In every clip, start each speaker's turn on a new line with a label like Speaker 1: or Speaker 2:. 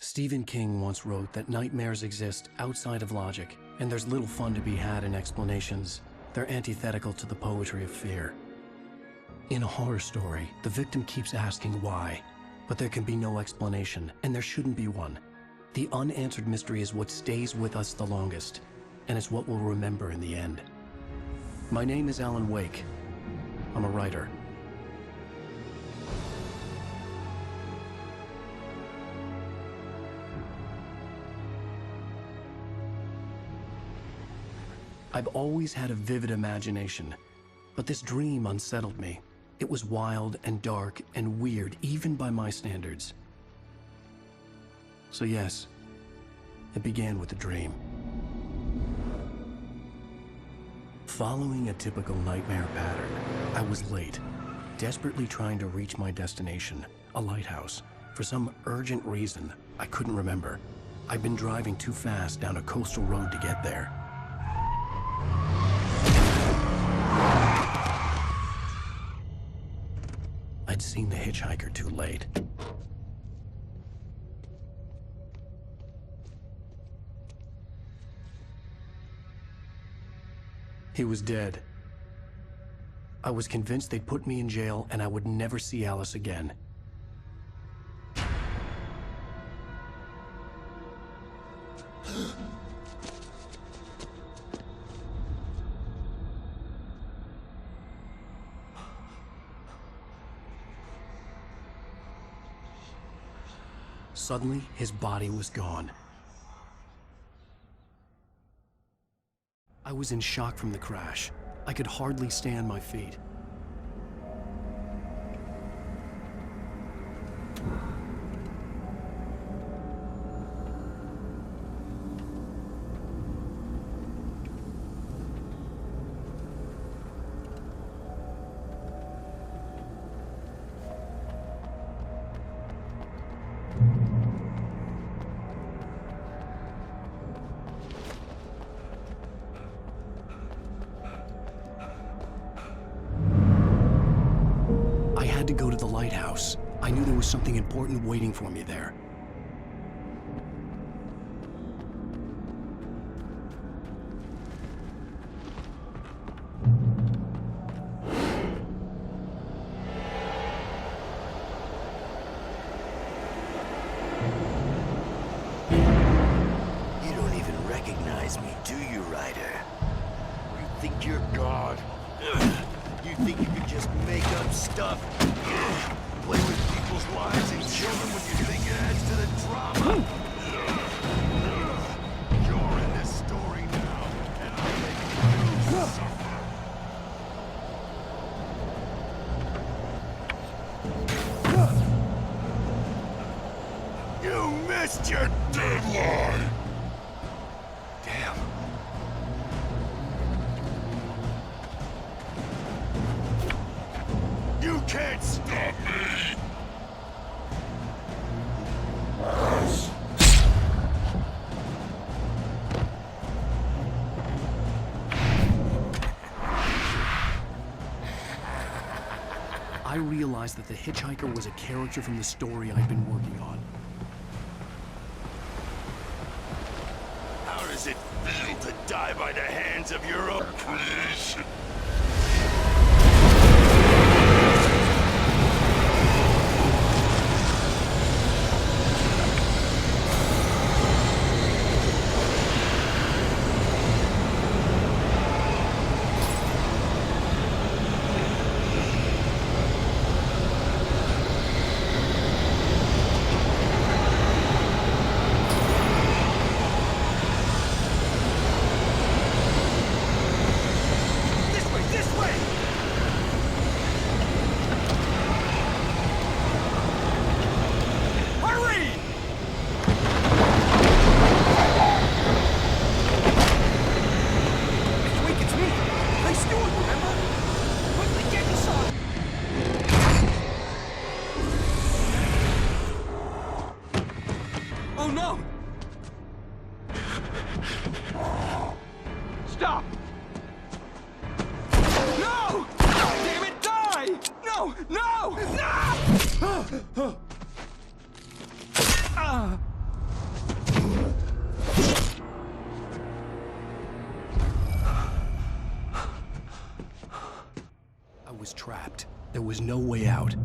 Speaker 1: Stephen King once wrote that nightmares exist outside of logic, and there's little fun to be had in explanations. They're antithetical to the poetry of fear. In a horror story, the victim keeps asking why, but there can be no explanation, and there shouldn't be one. The unanswered mystery is what stays with us the longest, and it's what we'll remember in the end. My name is Alan Wake. I'm a writer. I've always had a vivid imagination, but this dream unsettled me. It was wild and dark and weird, even by my standards. So yes, it began with a dream. Following a typical nightmare pattern, I was late, desperately trying to reach my destination, a lighthouse. For some urgent reason, I couldn't remember. I'd been driving too fast down a coastal road to get there. I'd seen the hitchhiker too late. He was dead. I was convinced they'd put me in jail and I would never see Alice again. Suddenly, his body was gone. I was in shock from the crash. I could hardly stay on my feet. To go to the lighthouse. I knew there was something important waiting for me there.
Speaker 2: You don't even recognize me, do you, Ryder? You think you're God? You think you can just make up stuff? Play with people's lives and kill them when you think it adds to the drama? You're in this story now, and I'm making you suffer. You missed your deadline! Damn. You can't stop me!
Speaker 1: I realized that the hitchhiker was a character from the story I'd been working on.
Speaker 2: How does it feel to die by the hands of your own creation?
Speaker 3: Oh no! Stop! No! Damn it, die! No! No! No!
Speaker 1: There was no way out.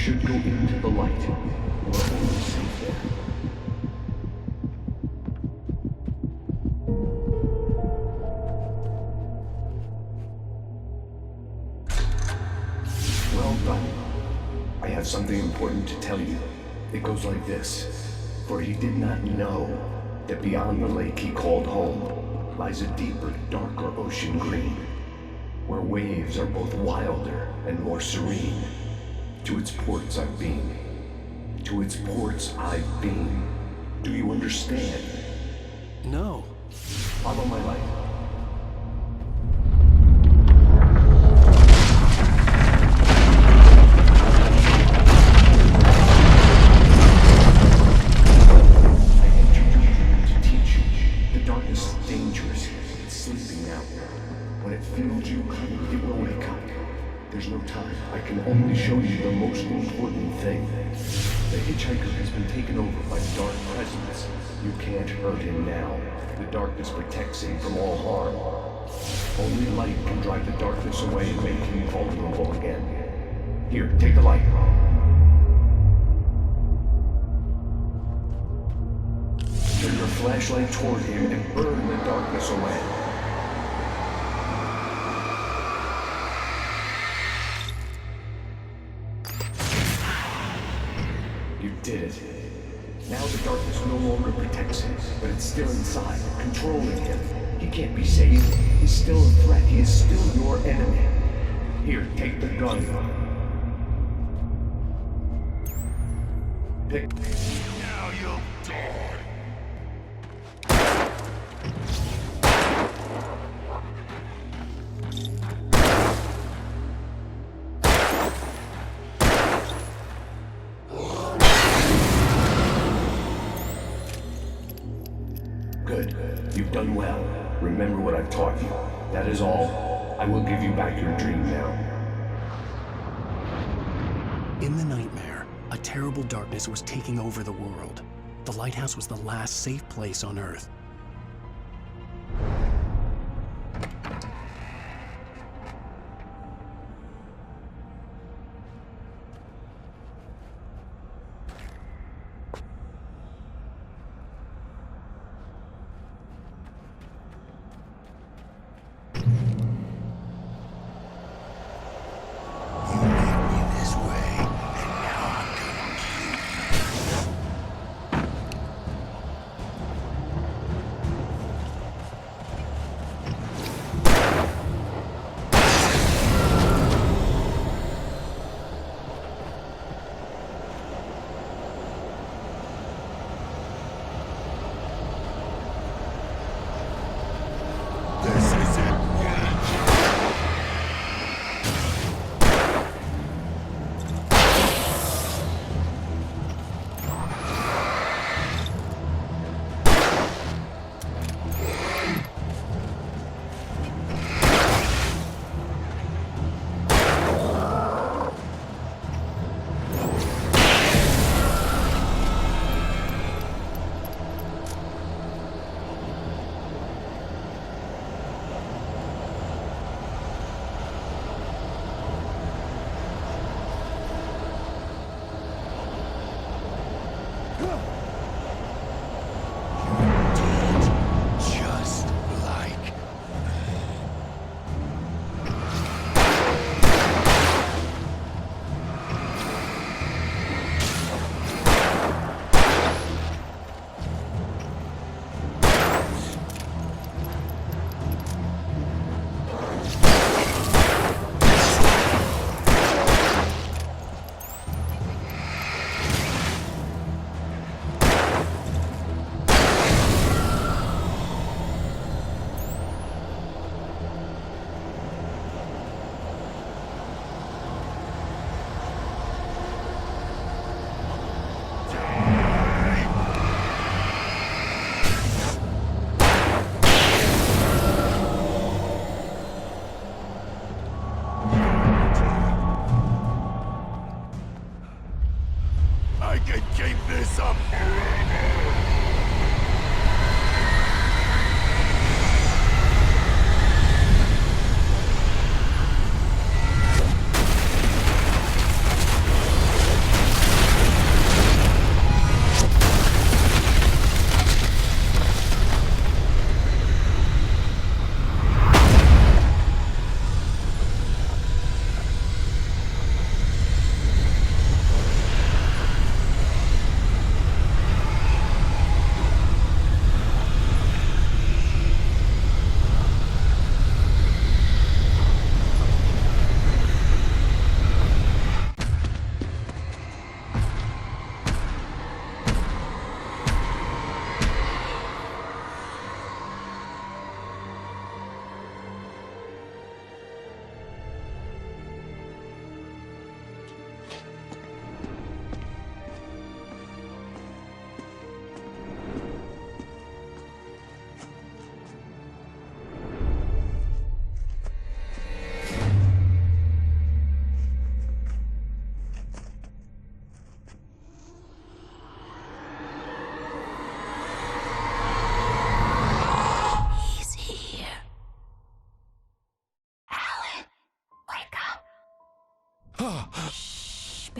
Speaker 4: should go into the light. You are only safe there. Well done. I have something important to tell you. It goes like this. For he did not know that beyond the lake he called home lies a deeper, darker ocean green, where waves are both wilder and more serene. To its ports I've been. To its ports I've been. Do you understand?
Speaker 1: No.
Speaker 4: Follow my light. There's no time. I can only show you the most important thing. The hitchhiker has been taken over by dark presence. You can't hurt him now. The darkness protects him from all harm. Only light can drive the darkness away and make him vulnerable again. Here, take the light. Turn your flashlight toward him and burn the darkness away. You did it. Now the darkness no longer protects him, but it's still inside, controlling him. He can't be saved. He's still a threat. He is still your enemy. Here, take the gun. Pick.
Speaker 2: Now you'll die.
Speaker 4: Good. You've done well. Remember what I've taught you. That is all. I will give you back your dream now.
Speaker 1: In the nightmare, a terrible darkness was taking over the world. The lighthouse was the last safe place on Earth.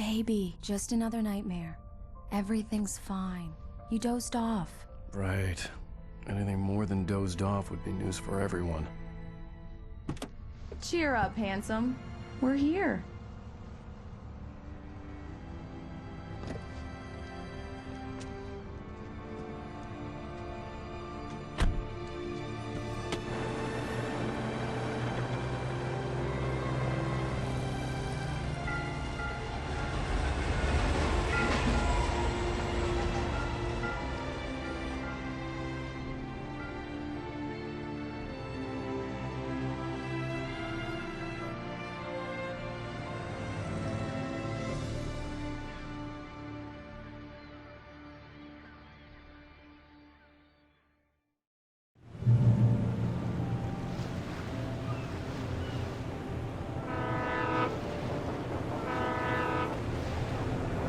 Speaker 5: baby. Just another nightmare. Everything's fine. You dozed off.
Speaker 1: Right. Anything more than dozed off would be news for everyone.
Speaker 5: Cheer up, handsome. We're here.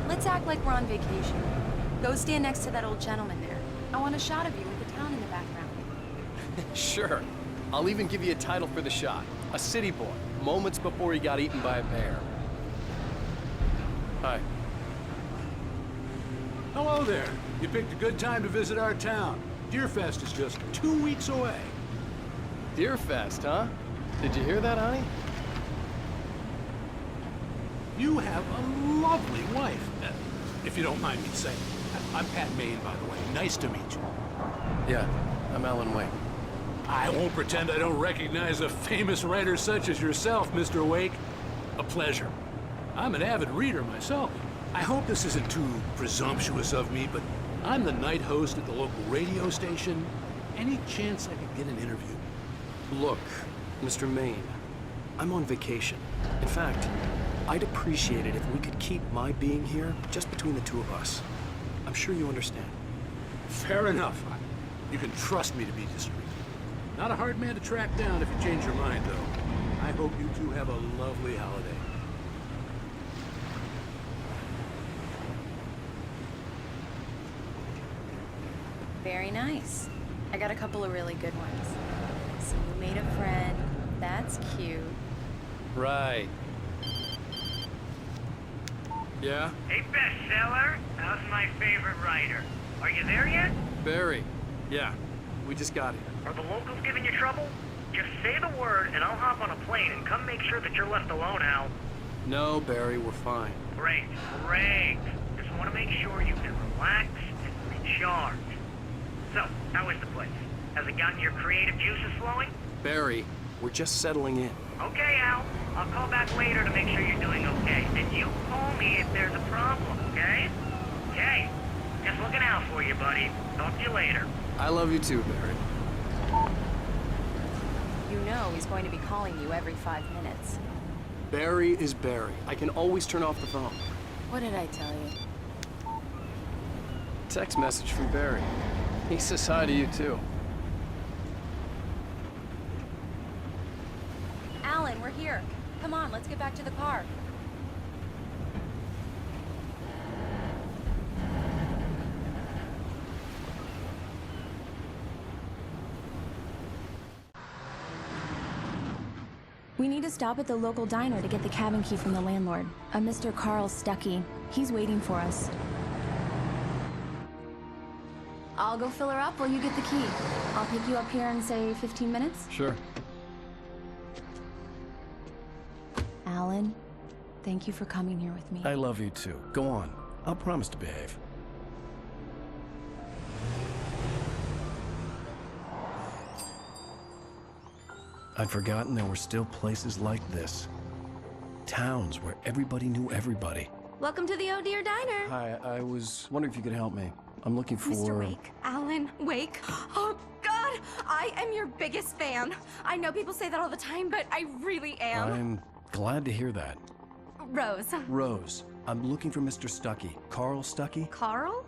Speaker 5: Let's act like we're on vacation. Go stand next to that old gentleman there. I want a shot of you with the town in the background.
Speaker 6: Sure. I'll even give you a title for the shot. A city boy, moments before he got eaten by a bear. Hi.
Speaker 7: Hello there. You picked a good time to visit our town. Deerfest is just 2 weeks away.
Speaker 6: Deerfest, huh? Did you hear that, honey?
Speaker 7: You have a lovely wife, if you don't mind me saying. I'm Pat Maine, by the way. Nice to meet you.
Speaker 1: Yeah, I'm Alan Wake.
Speaker 7: I won't pretend I don't recognize a famous writer such as yourself, Mr. Wake. A pleasure. I'm an avid reader myself. I hope this isn't too presumptuous of me, but I'm the night host at the local radio station. Any chance I could get an interview?
Speaker 1: Look, Mr. Maine, I'm on vacation. In fact, I'd appreciate it if we could keep my being here just between the two of us. I'm sure you understand.
Speaker 7: Fair enough. You can trust me to be discreet. Not a hard man to track down if you change your mind, though. I hope you two have a lovely holiday.
Speaker 5: Very nice. I got a couple of really good ones. So you made a friend. That's cute.
Speaker 6: Right. Yeah?
Speaker 8: Hey, bestseller. How's my favorite writer? Are you there yet?
Speaker 6: Barry. Yeah. We just got here.
Speaker 8: Are the locals giving you trouble? Just say the word and I'll hop on a plane and come make sure that you're left alone, Al.
Speaker 6: No, Barry, we're fine.
Speaker 8: Great, great. Just want to make sure you can relax and recharge. So, how is the place? Has it gotten your creative juices flowing?
Speaker 1: Barry, we're just settling in.
Speaker 8: Okay, Al. I'll call back later to make sure you're doing okay. And you call me if there's a problem, okay? Okay. Just looking out for you, buddy. Talk to you later.
Speaker 6: I love you too, Barry.
Speaker 5: You know he's going to be calling you every 5 minutes.
Speaker 1: Barry is Barry. I can always turn off the phone.
Speaker 5: What did I tell you?
Speaker 6: Text message from Barry. He says hi to you too.
Speaker 5: Alan, we're here. Come on, let's get back to the car. We need to stop at the local diner to get the cabin key from the landlord, a Mr. Carl Stuckey. He's waiting for us. I'll go fill her up while you get the key. I'll pick you up here in, say, 15 minutes?
Speaker 6: Sure.
Speaker 5: Alan, thank you for coming here with me.
Speaker 1: I love you too. Go on. I'll promise to behave. I'd forgotten there were still places like this. Towns where everybody knew everybody.
Speaker 9: Welcome to the Oh Dear Diner.
Speaker 1: Hi, I was wondering if you could help me. I'm looking for...
Speaker 9: Mr. Wake. Alan Wake. Oh, God! I am your biggest fan. I know people say that all the time, but I really am.
Speaker 1: I'm glad to hear that.
Speaker 9: Rose.
Speaker 1: Rose, I'm looking for Mr. Stuckey. Carl Stuckey?
Speaker 9: Carl?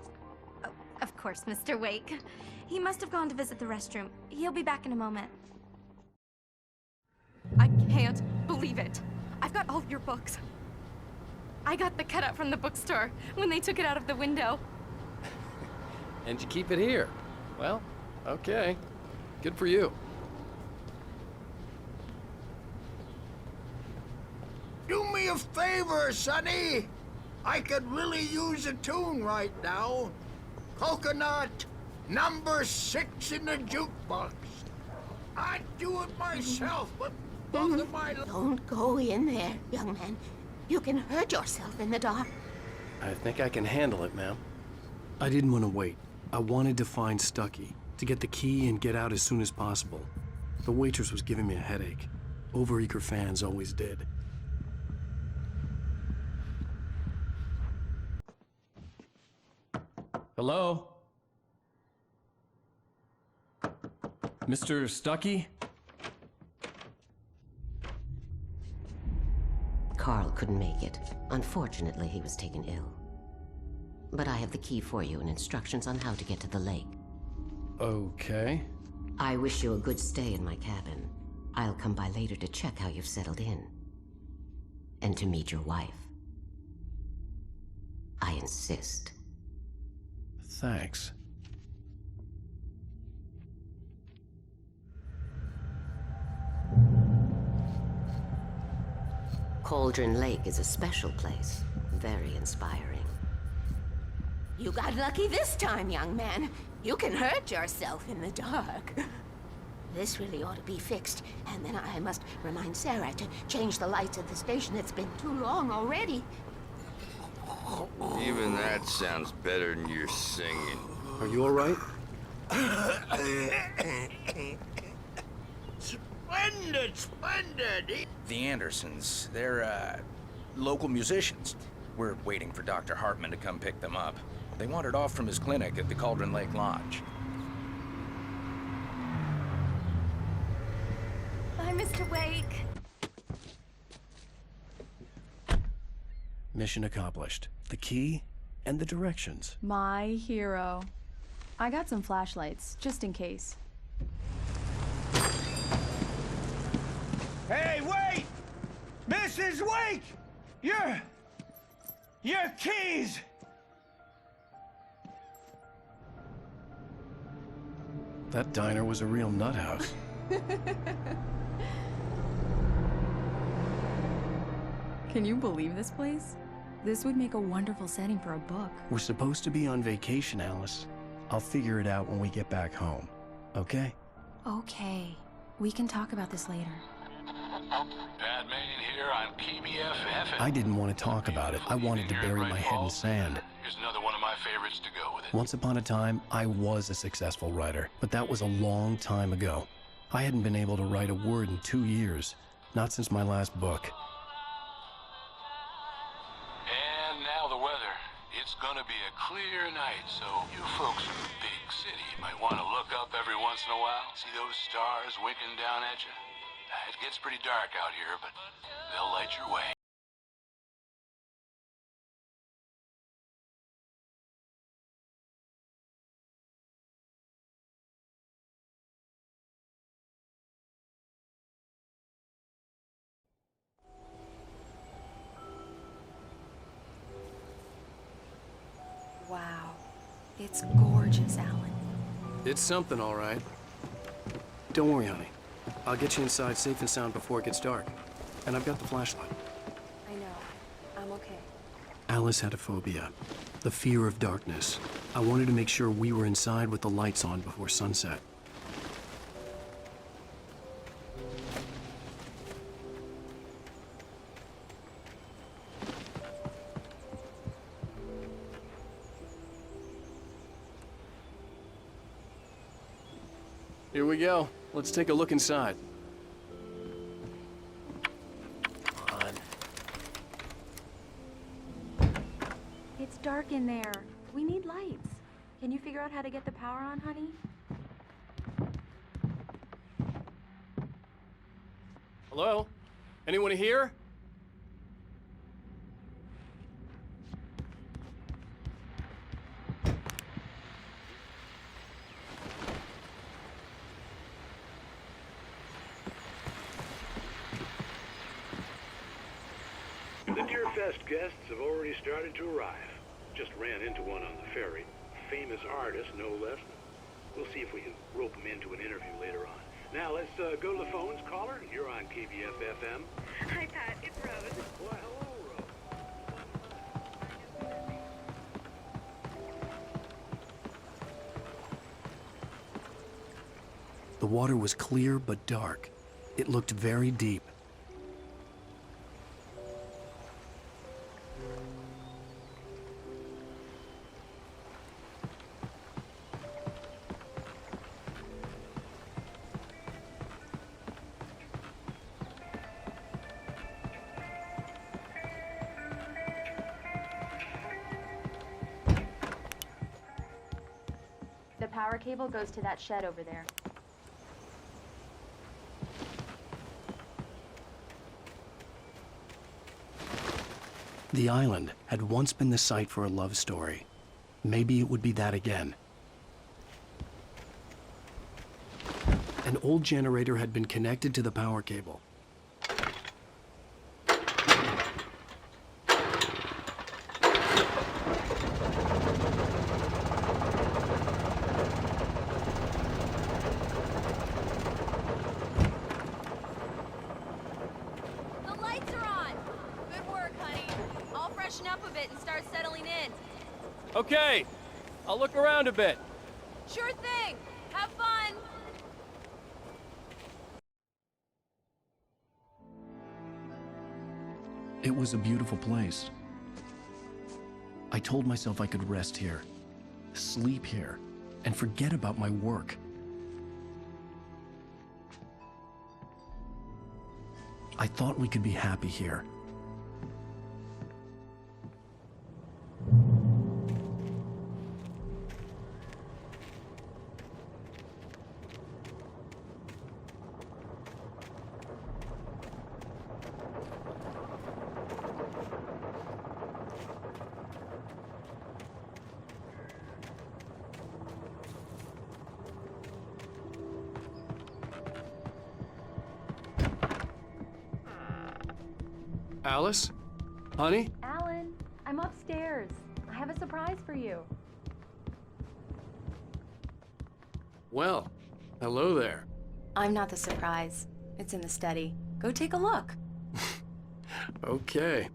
Speaker 9: Oh, of course, Mr. Wake. He must have gone to visit the restroom. He'll be back in a moment. I can't believe it. I've got all of your books. I got the cutout from the bookstore when they took it out of the window.
Speaker 6: And you keep it here. Well, okay. Good for you.
Speaker 2: Do me a favor, Sonny.
Speaker 10: I could really use a tune right now. Coconut, number 6 in the jukebox. I'd do it myself, but both of my...
Speaker 11: Don't go in there, young man. You can hurt yourself in the dark.
Speaker 6: I think I can handle it, ma'am.
Speaker 1: I didn't want to wait. I wanted to find Stucky, to get the key and get out as soon as possible. The waitress was giving me a headache. Overeager fans always did. Hello? Mr. Stucky?
Speaker 11: Carl couldn't make it. Unfortunately, he was taken ill. But I have the key for you and instructions on how to get to the lake.
Speaker 1: Okay.
Speaker 11: I wish you a good stay in my cabin. I'll come by later to check how you've settled in. And to meet your wife. I insist.
Speaker 1: Thanks.
Speaker 11: Cauldron Lake is a special place. Very inspiring. You got lucky this time, young man. You can hurt yourself in the dark. This really ought to be fixed, and then I must remind Sarah to change the lights at the station. It's been too long already.
Speaker 2: Even that sounds better than your singing.
Speaker 6: Are you all right?
Speaker 10: Splendid, splendid!
Speaker 12: The Andersons, they're, local musicians. We're waiting for Dr. Hartman to come pick them up. They wandered off from his clinic at the Cauldron Lake Lodge.
Speaker 9: Bye, Mr. Wake.
Speaker 1: Mission accomplished. The key and the directions.
Speaker 13: My hero. I got some flashlights, just in case.
Speaker 3: Hey, wait! Mrs. Wake! Your keys!
Speaker 1: That diner was a real nut house.
Speaker 13: Can you believe this place? This would make a wonderful setting for a book.
Speaker 1: We're supposed to be on vacation, Alice. I'll figure it out when we get back home. Okay?
Speaker 13: Okay. We can talk about this later.
Speaker 7: Pat Main here on KBF-FM.
Speaker 1: I didn't want to talk about it. I wanted to bury my head in sand.
Speaker 7: Here's another one of my favorites to go with it.
Speaker 1: Once upon a time, I was a successful writer, but that was a long time ago. I hadn't been able to write a word in 2 years, not since my last book.
Speaker 7: And now the weather. It's gonna be a clear night, so you folks in the big city might want to look up every once in a while. See those stars winking down at you? It gets pretty dark out here, but they'll light your way.
Speaker 5: Wow. It's gorgeous, Alan.
Speaker 6: It's something, all right. Don't worry, honey. I'll get you inside safe and sound before it gets dark. And I've got the flashlight.
Speaker 5: I know. I'm okay.
Speaker 1: Alice had a phobia, the fear of darkness. I wanted to make sure we were inside with the lights on before sunset.
Speaker 6: Here we go. Let's take a look inside. Come on.
Speaker 13: It's dark in there. We need lights. Can you figure out how to get the power on, honey?
Speaker 6: Hello? Anyone here?
Speaker 14: The Deerfest guests have already started to arrive. Just ran into one on the ferry. Famous artist, no less. We'll see if we can rope him into an interview later on. Now, let's go to the phones. Caller, you're on KBF-FM.
Speaker 9: Hi, Pat. It's Rose.
Speaker 14: Well, hello, Rose.
Speaker 1: The water was clear but dark. It looked very deep.
Speaker 13: The power cable goes to that shed over there.
Speaker 1: The island had once been the site for a love story. Maybe it would be that again. An old generator had been connected to the power cable.
Speaker 5: The lights are on! Good work, honey. I'll freshen up a bit and start settling in.
Speaker 6: Okay, I'll look around a bit.
Speaker 5: Sure thing! Have fun!
Speaker 1: It was a beautiful place. I told myself I could rest here, sleep here, and forget about my work. I thought we could be happy here.
Speaker 6: Alice? Honey?
Speaker 13: Alan, I'm upstairs. I have a surprise for you.
Speaker 6: Well, hello there.
Speaker 5: I'm not the surprise. It's in the study. Go take a look.
Speaker 6: Okay.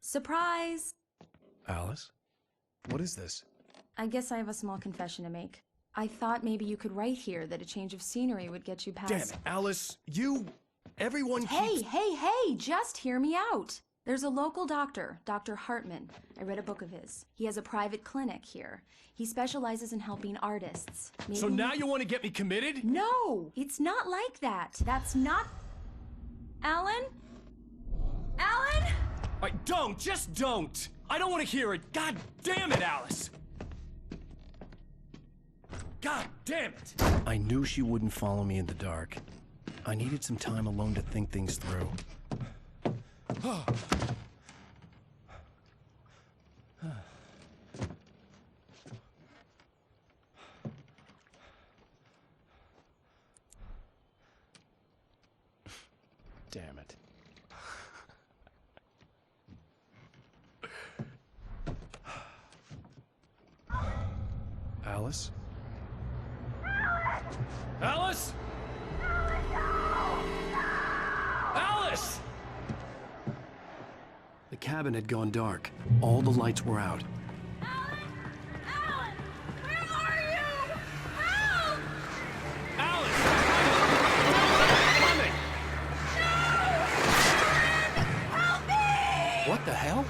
Speaker 5: Surprise!
Speaker 1: Alice? What is this?
Speaker 5: I guess I have a small confession to make. I thought maybe you could write here that a change of scenery would get you past...
Speaker 1: Damn it, Alice, everyone keeps...
Speaker 5: Hey, just hear me out. There's a local doctor, Dr. Hartman. I read a book of his. He has a private clinic here. He specializes in helping artists. Maybe
Speaker 1: So now you want to get me committed?
Speaker 5: No, it's not like that. That's not... Alan? Alan?
Speaker 1: Just don't! I don't want to hear it! God damn it, Alice! God damn it! I knew she wouldn't follow me in the dark. I needed some time alone to think things through. Damn it. Alice? Alice? Alice! The cabin had gone dark. All the lights were out.
Speaker 5: Alan! Where are you? Help!
Speaker 1: Alice! Coming!
Speaker 5: Help me!
Speaker 1: What the hell?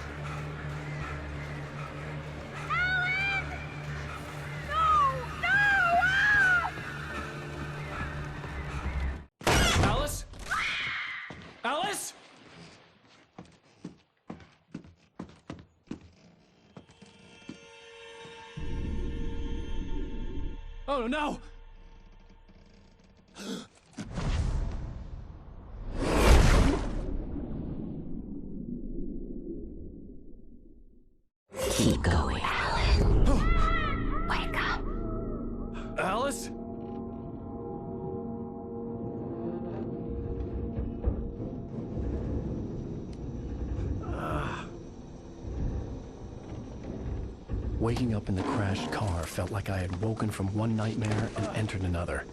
Speaker 1: Alice? Alice? Oh no!
Speaker 11: Keep going, Alan. Wake up.
Speaker 1: Alice? Waking up in the crashed car felt like I had woken from one nightmare and entered another.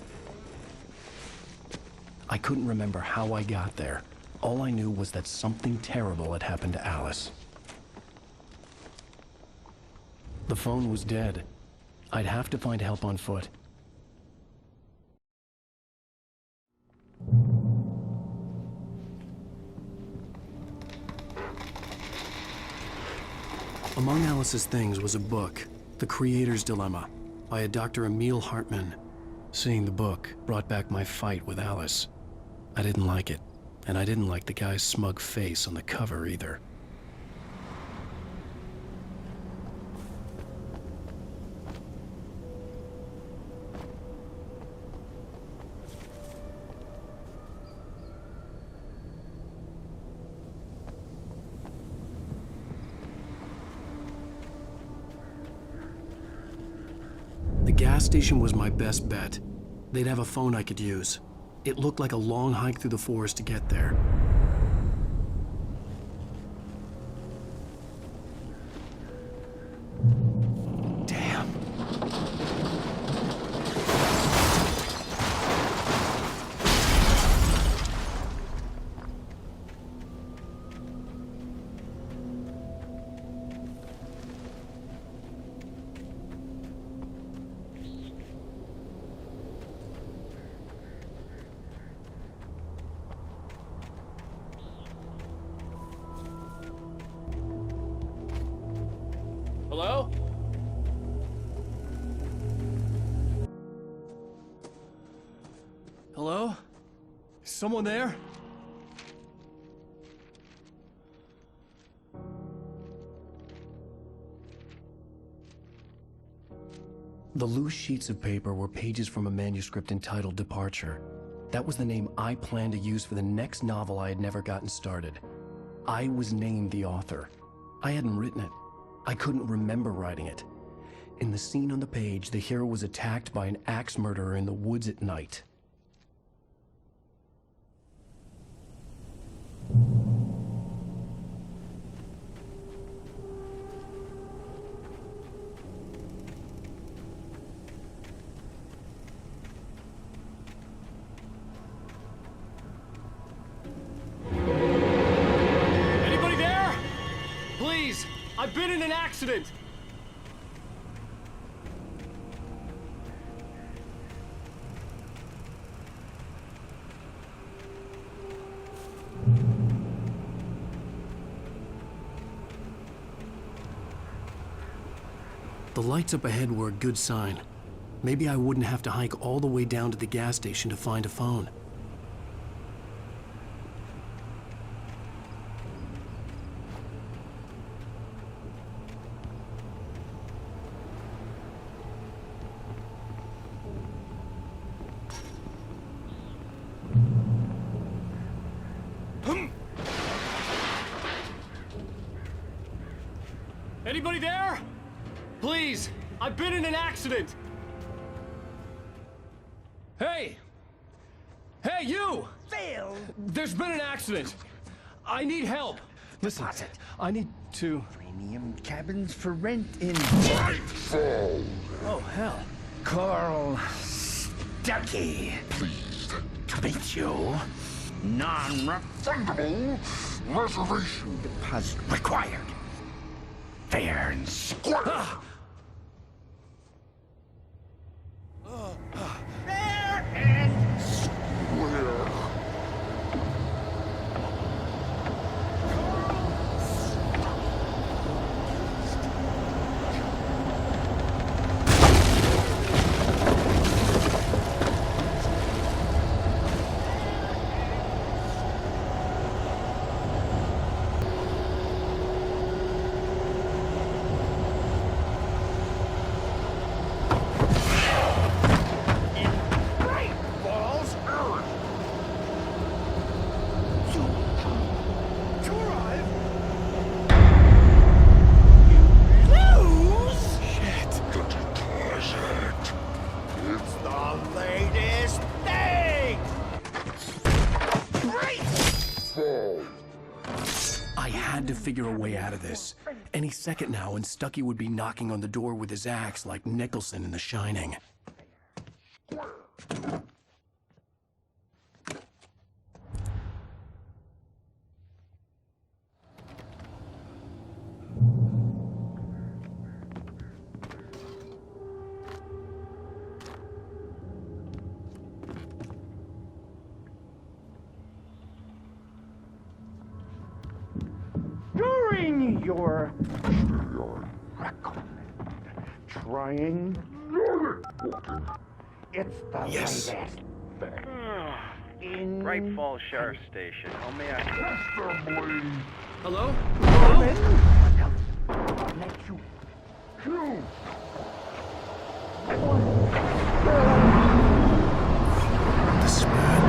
Speaker 1: I couldn't remember how I got there. All I knew was that something terrible had happened to Alice. The phone was dead. I'd have to find help on foot. Among Alice's things was a book, The Creator's Dilemma, by a Dr. Emil Hartman. Seeing the book brought back my fight with Alice. I didn't like it, and I didn't like the guy's smug face on the cover either. The gas station was my best bet. They'd have a phone I could use. It looked like a long hike through the forest to get there. Damn.
Speaker 6: Hello?
Speaker 1: Hello? Someone there? The loose sheets of paper were pages from a manuscript entitled Departure. That was the name I planned to use for the next novel I had never gotten started. I was named the author. I hadn't written it. I couldn't remember writing it. In the scene on the page, the hero was attacked by an axe murderer in the woods at night.
Speaker 15: Anybody there? Please, I've been in an accident.
Speaker 1: The lights up ahead were a good sign. Maybe I wouldn't have to hike all the way down to the gas station to find a phone.
Speaker 15: Anybody there? Please, I've been in an accident. Hey! Hey, you!
Speaker 3: Phil!
Speaker 15: There's been an accident. I need help.
Speaker 1: Listen, I need to...
Speaker 3: Premium cabins for rent in...
Speaker 10: Nightfall!
Speaker 1: Oh, hell.
Speaker 3: Carl Stuckey.
Speaker 10: Pleased
Speaker 3: To meet you.
Speaker 10: non-refundable reservation
Speaker 3: Deposit required. Fair and square. Fair and
Speaker 10: square.
Speaker 1: I had to figure a way out of this. Any second now, and Stuckey would be knocking on the door with his axe like Nicholson in The Shining.
Speaker 3: You're trying. It's the latest thing. In
Speaker 16: Great Falls Sheriff Station. How may I...
Speaker 7: Hello?
Speaker 3: I'll let you choose.
Speaker 1: This is bad.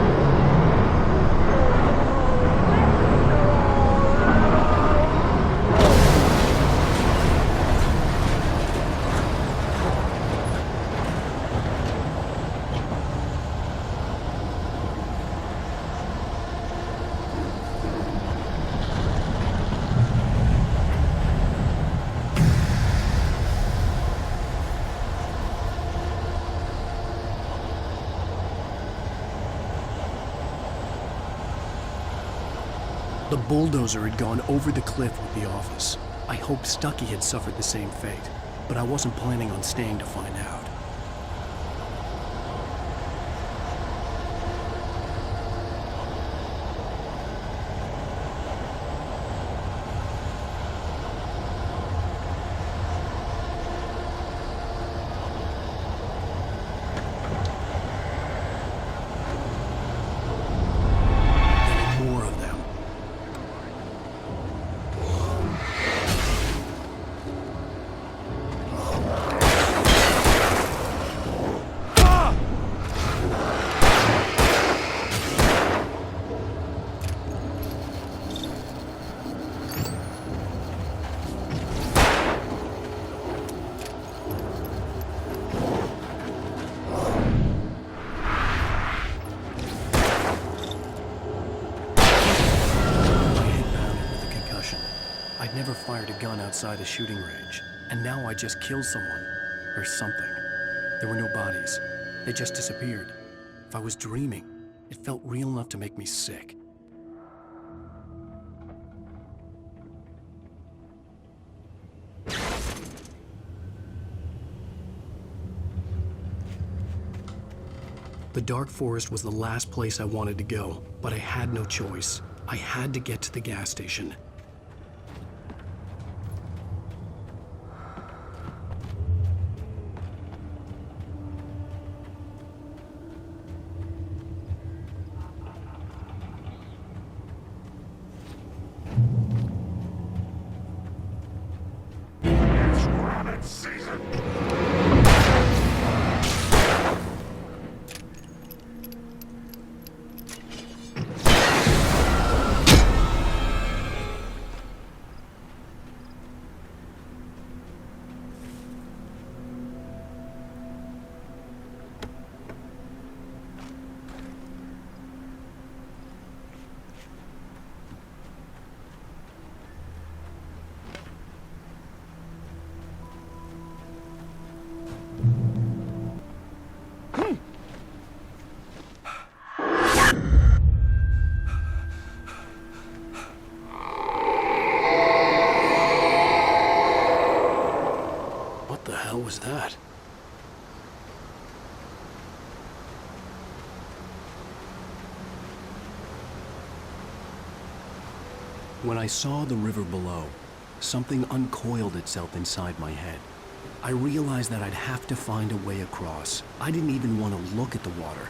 Speaker 1: The bulldozer had gone over the cliff with the office. I hoped Stucky had suffered the same fate, but I wasn't planning on staying to find out. I'd never fired a gun outside a shooting range, and now I just killed someone. Or something. There were no bodies. They just disappeared. If I was dreaming, it felt real enough to make me sick. The dark forest was the last place I wanted to go, but I had no choice. I had to get to the gas station. What was that? When I saw the river below, something uncoiled itself inside my head. I realized that I'd have to find a way across. I didn't even want to look at the water.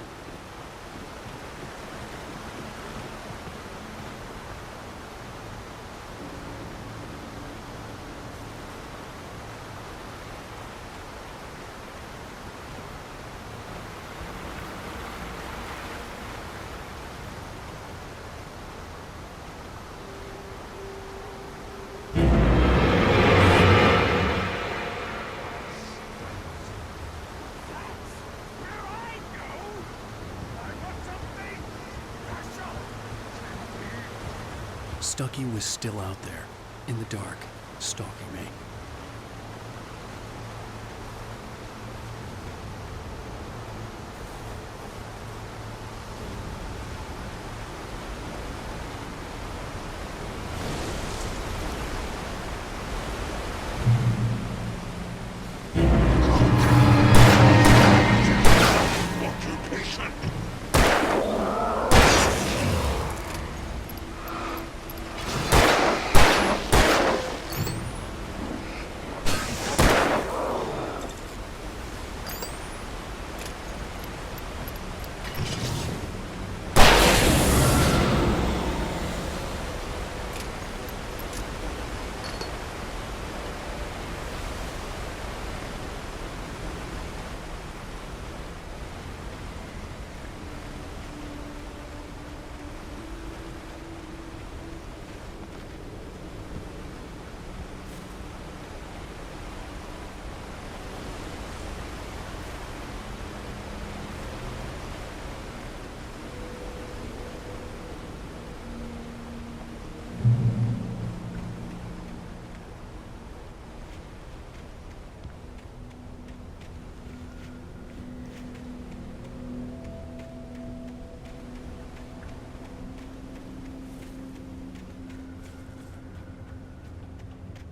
Speaker 1: Stucky was still out there, in the dark, stalking me.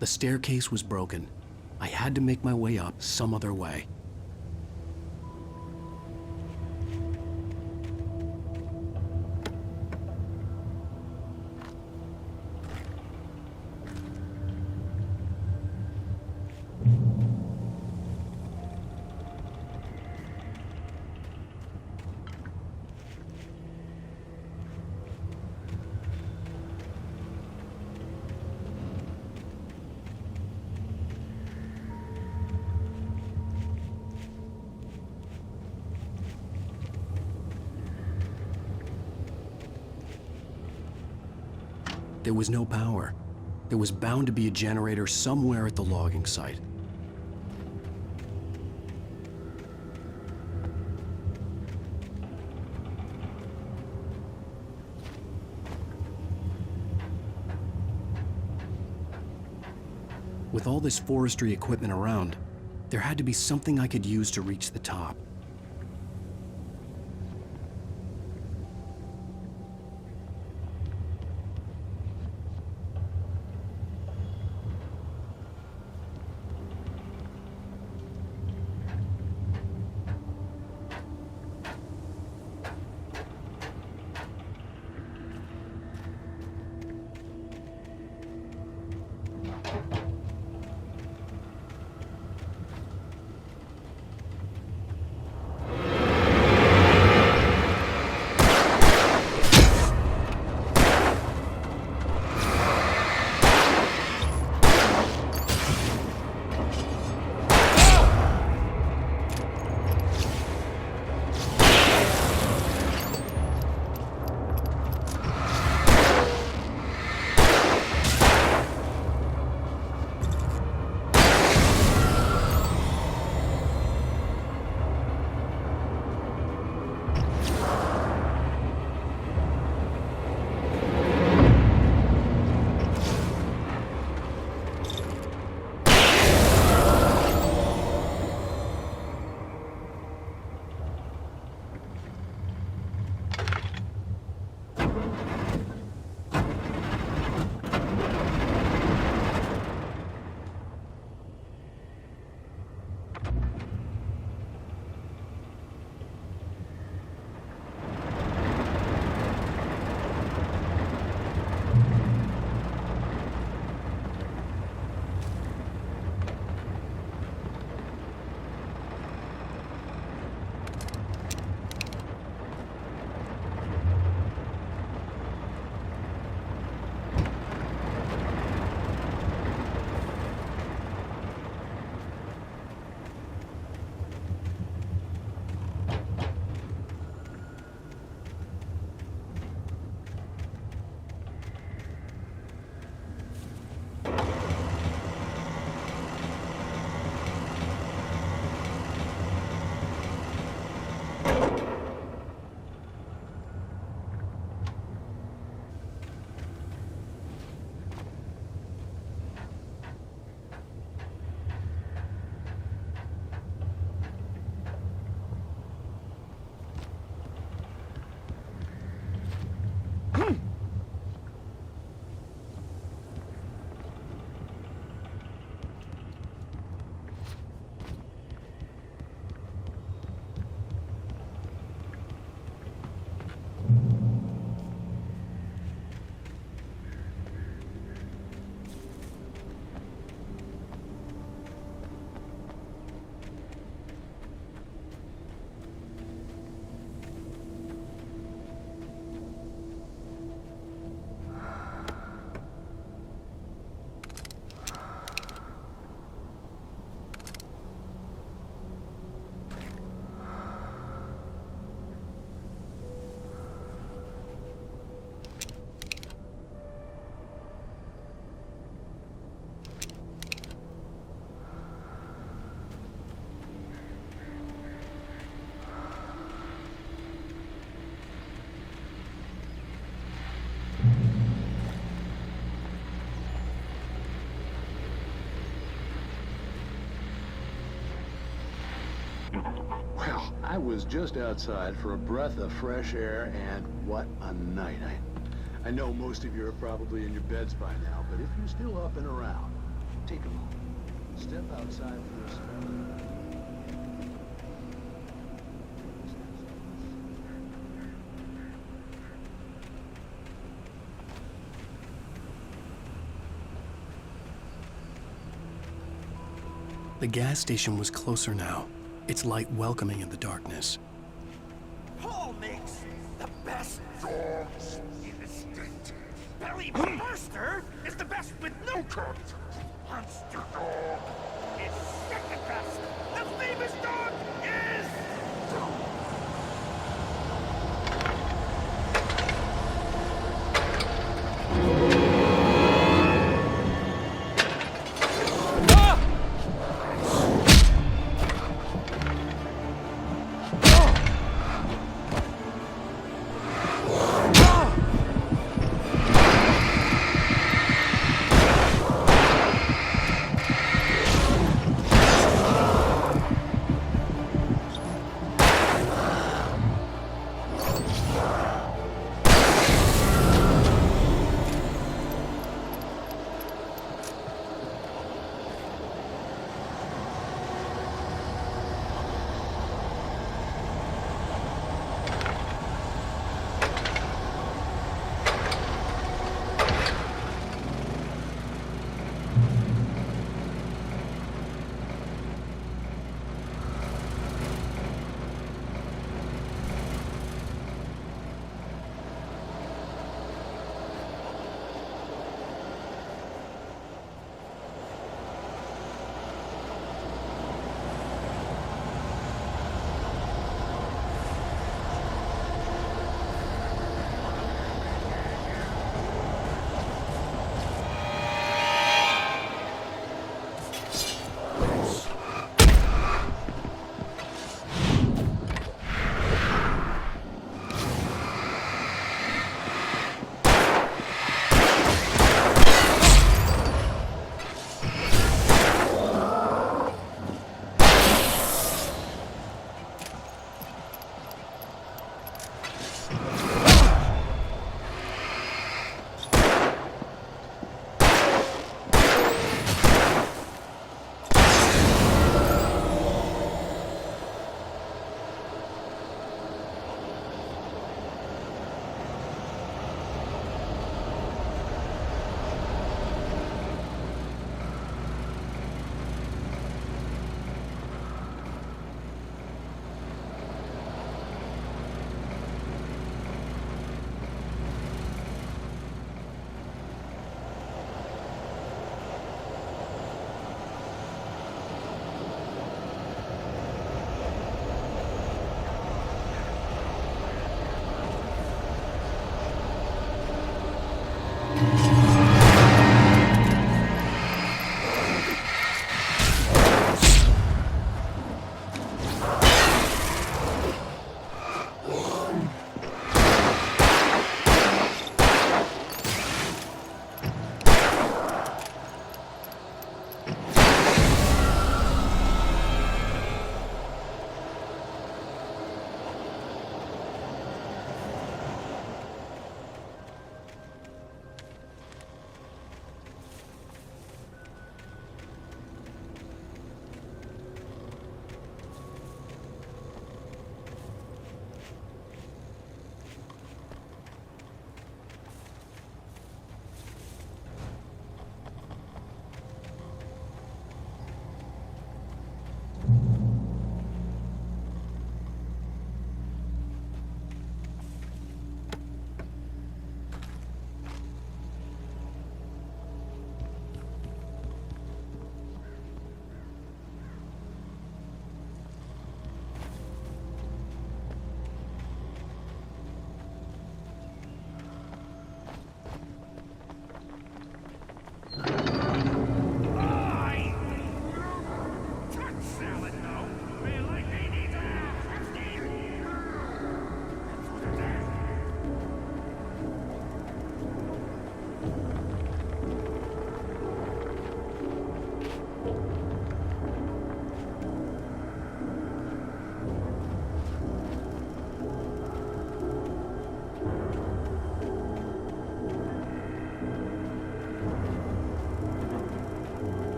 Speaker 1: The staircase was broken. I had to make my way up some other way. There was no power. There was bound to be a generator somewhere at the logging site. With all this forestry equipment around, there had to be something I could use to reach the top.
Speaker 17: Well, I was just outside for a breath of fresh air, and what a night. I know most of you are probably in your beds by now, but if you're still up and around, Take a moment. Step outside for a spell.
Speaker 1: The gas station was closer now, its light welcoming in the darkness.
Speaker 2: Paul makes the best dogs in the state. Belly Burster is the best with no cut. Monster Dog is second best. The famous dog is...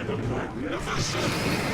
Speaker 3: the Magnificent!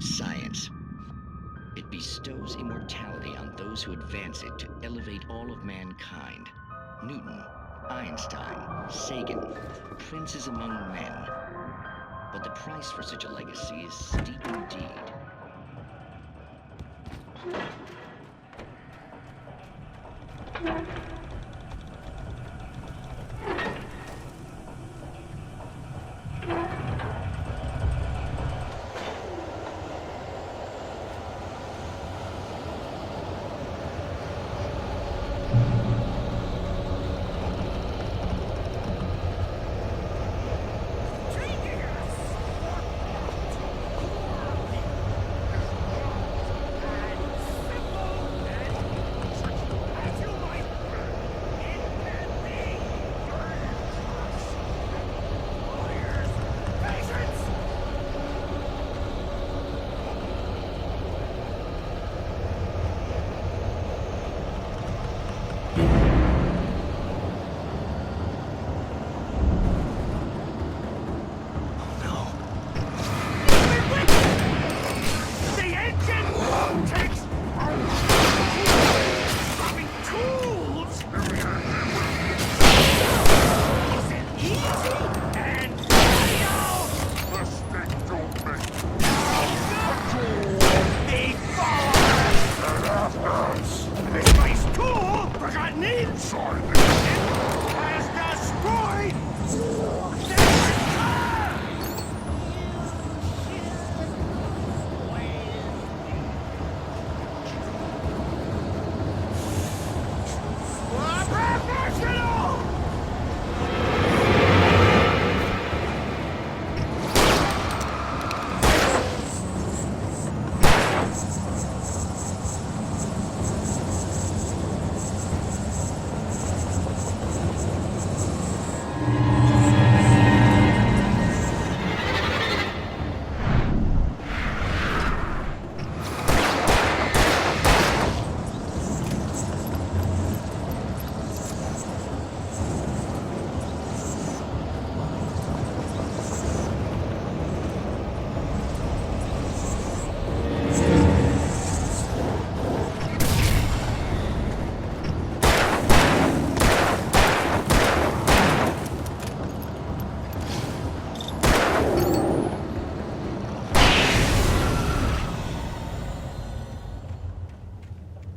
Speaker 18: Science. It bestows immortality on those who advance it to elevate all of mankind. Newton, Einstein, Sagan, princes among men. But the price for such a legacy is steep indeed.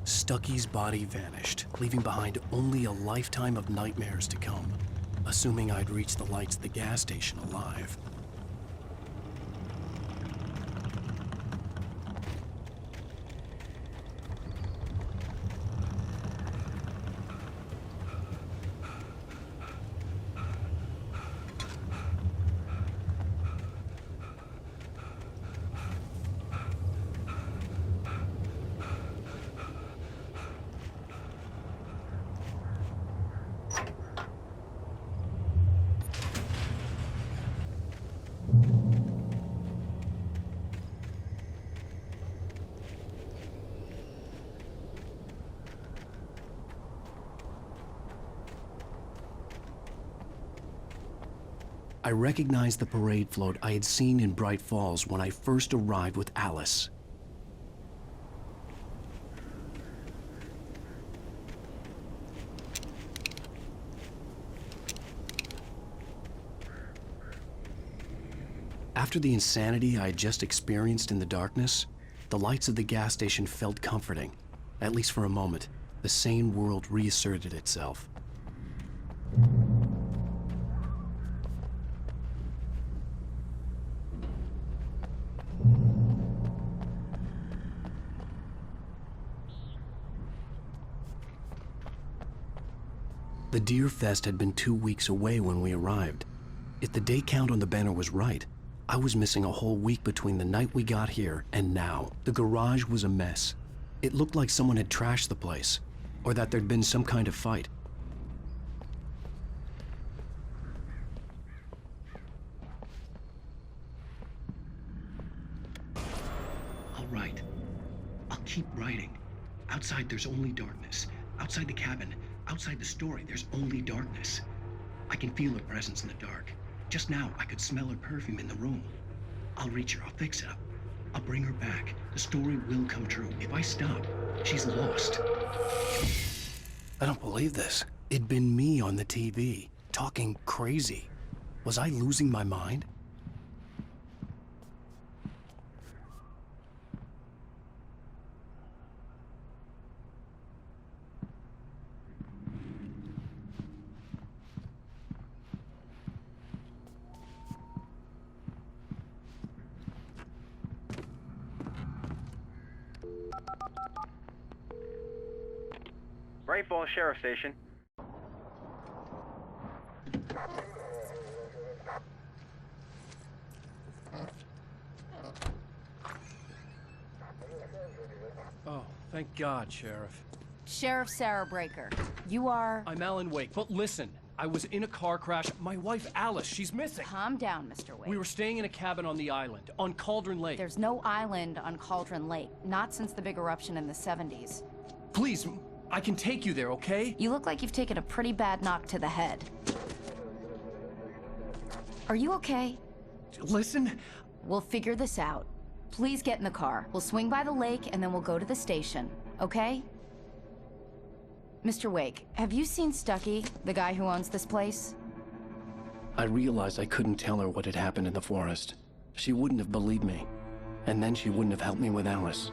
Speaker 1: Stucky's body vanished, leaving behind only a lifetime of nightmares to come, assuming I'd reach the lights at the gas station alive. I recognized the parade float I had seen in Bright Falls when I first arrived with Alice. After the insanity I had just experienced in the darkness, the lights of the gas station felt comforting. At least for a moment, the sane world reasserted itself. The Deer Fest had been 2 weeks away when we arrived. If the day count on the banner was right, I was missing a whole week between the night we got here and now. The garage was a mess. It looked like someone had trashed the place, or that there'd been some kind of fight.
Speaker 19: I'll write. I'll keep writing. Outside, there's only darkness. Outside the cabin, outside the story, there's only darkness. I can feel her presence in the dark. Just now, I could smell her perfume in the room. I'll reach her, I'll fix it up. I'll bring her back. The story will come true. If I stop, she's lost.
Speaker 1: I don't believe this. It'd been me on the TV, talking crazy. Was I losing my mind?
Speaker 16: Great Falls Sheriff Station.
Speaker 6: Oh, thank God, Sheriff.
Speaker 20: Sheriff Sarah Breaker. You are...
Speaker 6: I'm Alan Wake, but listen. I was in a car crash. My wife, Alice, she's missing.
Speaker 20: Calm down, Mr. Wake.
Speaker 6: We were staying in a cabin on the island, on Cauldron Lake.
Speaker 20: There's no island on Cauldron Lake. Not since the big eruption in the 70s.
Speaker 6: Please, I can take you there, okay?
Speaker 20: You look like you've taken a pretty bad knock to the head. Are you okay?
Speaker 6: Listen.
Speaker 20: We'll figure this out. Please get in the car. We'll swing by the lake and then we'll go to the station, okay? Mr. Wake, have you seen Stucky, the guy who owns this place?
Speaker 1: I realized I couldn't tell her what had happened in the forest. She wouldn't have believed me. And then she wouldn't have helped me with Alice.